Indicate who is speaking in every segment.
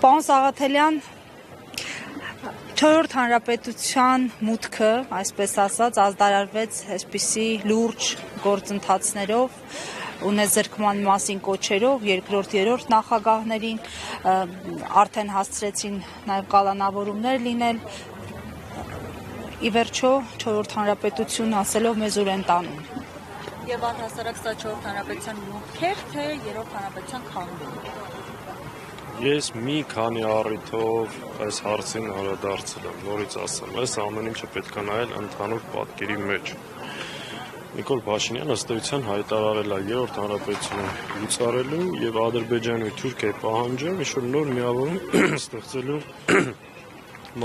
Speaker 1: Պարոն Սաղաթելյան, 4-րդ հանրապետության մուտքը, այսպես ասած, ազդարարվեց այսպիսի լուրջ գործընթացներով, ունեզրկման մասին կոչերով, երկրորդ, երրորդ նախագահներին արդեն հասցրեցին նաև կալանավորումներ լինել, ի վերջո 4-րդ հանրապետություն ասելով մեզ ուր են տանում։
Speaker 2: Եվ առհասարակ սա 4-րդ հանրապետության մուտքեր, թե 3-րդ հանրապետության քանդում։
Speaker 3: Ես մի քանի առիթով այս հարցին անդրադարձել եմ, նորից ասեմ, այս ամեն ինչը պետք է նայել ընդհանուր պատկերի մեջ։ Նիկոլ Փաշինյանը ըստ էության հայտարարել է 3-րդ հանրապետությունը լուծարելու եւ Ադրբեջանի ու Թուրքիայի պահանջով ինչ-որ նոր միավորում ստեղծելու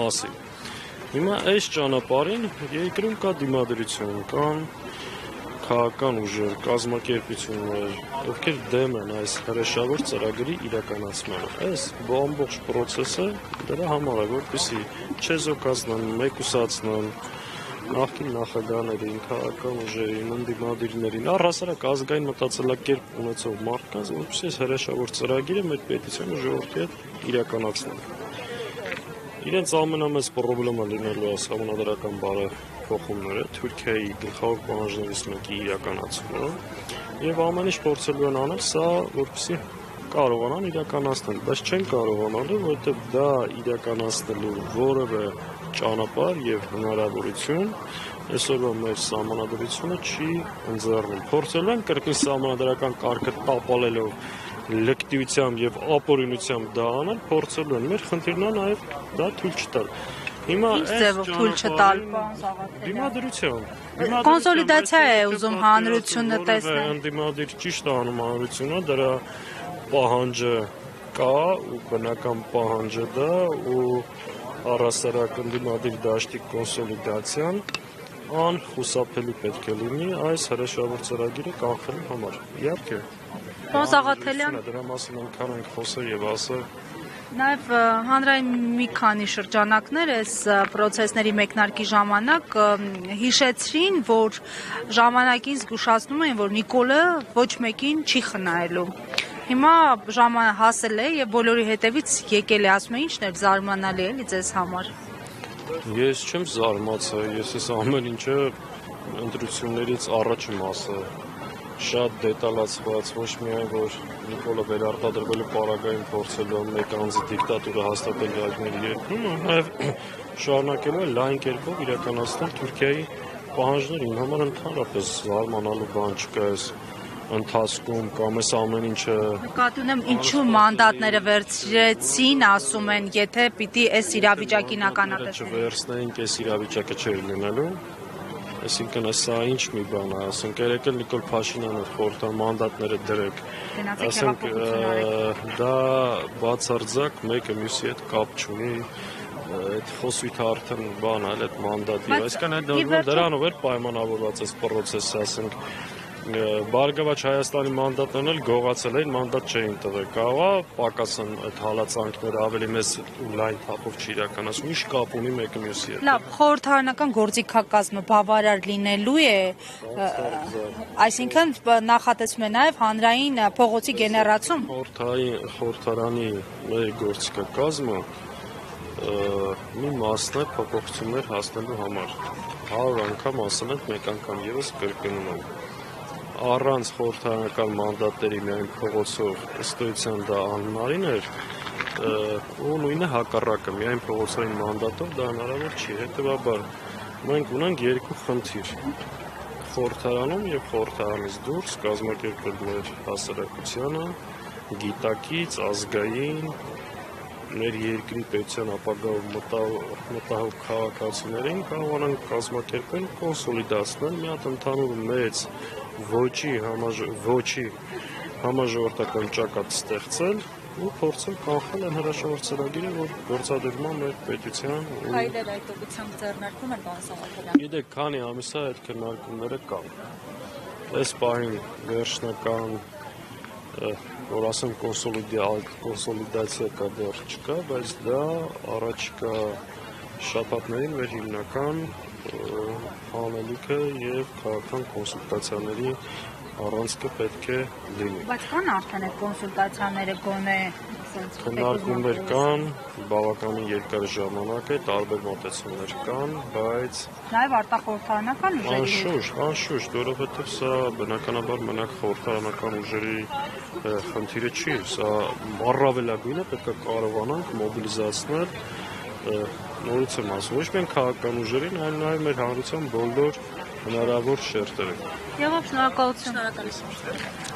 Speaker 3: մասին։ Հիմա այս ճանապարհին երկրում կա դիմադրություն, կան քաղաքական ուժեր, կազմակերպություններ, ովքեր դեմ են այս հրեշավոր ծրագրի իրականացմանը։ Այս ամբողջ process-ը դրա համար է, որպեսզի չեզոքացնեն, մեկուսացնեն նախկին նախագահներին, քաղաքական ուժերին, ընդդիմադիրներին, առհասարակ ազգային մտածելակերպ ունեցող մարդկանց, որպեսզի այս հրեշավոր ծրագիրը մեր պետության ու ժողովրդի հետ իրականացնեն։ Իրենց ամենամեծ խնդիրը լինելու է սահմանադրական բարեփոխումները, Թուրքիայի գլխավոր պահանջներից մեկի իրականացումը, եւ ամեն ինչ փորձելու են անել սա, որպեսզի կարողանան իրականացնել, բայց չեն կարողանալու, որովհետեւ դա իրականացնելու որևէ ճանապարհ եւ հնարավորություն այսօրվա մեր սահմանադրությունը չի ընձեռնում։ Փորձելու են կրկին սահմանադրական կարգը տապալելով լկտիությամբ եւ ապօրինությամբ դա անել, փորձելու են։ Մեր խնդիրն է նաեւ դա թույլ չտալ։ Հիմա
Speaker 1: այս թույլ չտալ, պարոն Սաղաթելյան։
Speaker 3: Դիմադրությամբ։
Speaker 1: Կոնսոլիդացիա է ուզում հանրությունը տեսնել։
Speaker 3: Ընդդիմադիր ճիշտ անում հանրությունը, դրա պահանջը կա ու բնական պահանջը դա ու առհասարակ ընդդիմադիր դաշտի կոնսոլիդացիան անխուսափելի պետք է լինի այս հրեշավոր ծրագիրը կանխելու համար։ Իհարկե։
Speaker 1: Պարոն Սաղաթելյան,
Speaker 3: դրա մասին այնքան ենք խոսել եւ ասել։
Speaker 1: Նաև հանրային մի քանի շրջանակներ այս process-ների մեկնարկի ժամանակ հիշեցրին, որ ժամանակին զգուշացնում էին, որ Նիկոլը ոչ մեկին չի խնայելու։ Հիմա ժամանակ հասել է եւ բոլորի հետևից եկել է, ասում է, ինչն էր զարմանալի էլի ձեզ համար։
Speaker 3: Ես չեմ զարմացել, ես այս ամեն ինչը ընտրություններից առաջ եմ ասել։ Շատ դետալացված, ոչ միայն որ Նիկոլը վերարտադրվելու պարագային փորձելու մեկ անձի դիկտատուրը հաստատել հայտնի երկրում, նաև շարունակելու է լայն կերպով իրականացնել Թուրքիայի պահանջները։ Իմ համար ընդհանրապես զարմանալու բան չկա այս ընթացքում կամ այս ամեն ինչը։
Speaker 1: Նկատի ունեմ, ինչու մանդատները վերցրեցին, ասում են, եթե պիտի այս իրավիճակին ականատեսեն։
Speaker 3: Չվերցնեինք, այս իրավիճակը չէր լինելու։ Այսինքն սա ինչ մի բան է, ասենք երեկել Նիկոլ Փաշինյանը խորհրդան մանդատները դրեք, ասենք դա բացարձակ մեկը մյուսի հետ կապ չունի, այդ խոսույթը արդեն բան է, այդ մանդատի, այսինքն դրանով էր պայմանավորված այս process-ը, ասենք Բարգավաճ Հայաստանի մանդատներն էլ գողացել էին, մանդատ չէին տվել, կարողա պակասան այդ հալածանքները ավելի մեծ ու լայն թափով չիրականացում, ինչ կապ ունի մեկը մյուսի հետ։
Speaker 1: Լավ, խորհրդարանական գործիքակազմը բավարար լինելու է, այսինքն նախատեսվում է նաև հանրային փողոցի գեներացում։
Speaker 3: Խորհրդարանի մեր գործիքակազմը մի մասն է փոփոխություններ հասնելու համար։ 100 անգամ ասել ենք, մեկ անգամ եւս կրկնում եմ։ Առանց խորհրդարանական մանդատների միայն փողոցով ըստ էության դա անհնարին էր, ու նույնը հակառակը, միայն փողոցային մանդատով դա հնարավոր չի, հետևաբար մենք ունենք երկու խնդիր, խորհրդարանում եւ խորհրդարանից դուրս կազմակերպել մեր հասարակությանը, գիտակից, ազգային, մեր երկրի պետության ապագայով մտահոգ քաղաքացիներին կարողանանք կազմակերպել, կոնսոլիդացնել մի հատ ընդհանուր մեծ ոչի համաժողովրդական ճակատ ստեղծել ու փորձել կանխել այն հրաշավոր ծրագիրը, որ գործադրվում է մեր պետության ու
Speaker 2: Հայեր այդ ուղղությամբ ձեռնարկվում են, պարոն Սաղաթելյան։
Speaker 3: Գիտեք, քանի ամիս է այդ քննարկումները կան։ Այս պահին վերջնական որ ասեմ կոնսոլիդացիա կա դեռ չկա, բայց դա առաջիկա շաբաթներին մեր հիմնական հանելիքը եւ քաղաքական կոնսուլտացիաների առանցքը պետք է լինի։
Speaker 1: Բայց կան արդեն այդ կոնսուլտացիաները գոնե
Speaker 3: Քննարկումներ կան, բավականին երկար ժամանակ է, տարբեր մոտեցումներ կան, բայց
Speaker 1: նաև արտախորհրդարանական ուժերի
Speaker 3: անշուշտ, որովհետև սա բնականաբար մենակ խորհրդարանական ուժերի խնդիրը չի, սա առավելագույնը պետք է կարողանանք մոբիլիզացնել, նորից եմ ասում, ոչ միայն քաղաքական ուժերին, այլ նաև մեր հանրության բոլոր հնարավոր շերտերը։
Speaker 1: Եվ շնորհակալություն։
Speaker 2: Շնորհակալություն։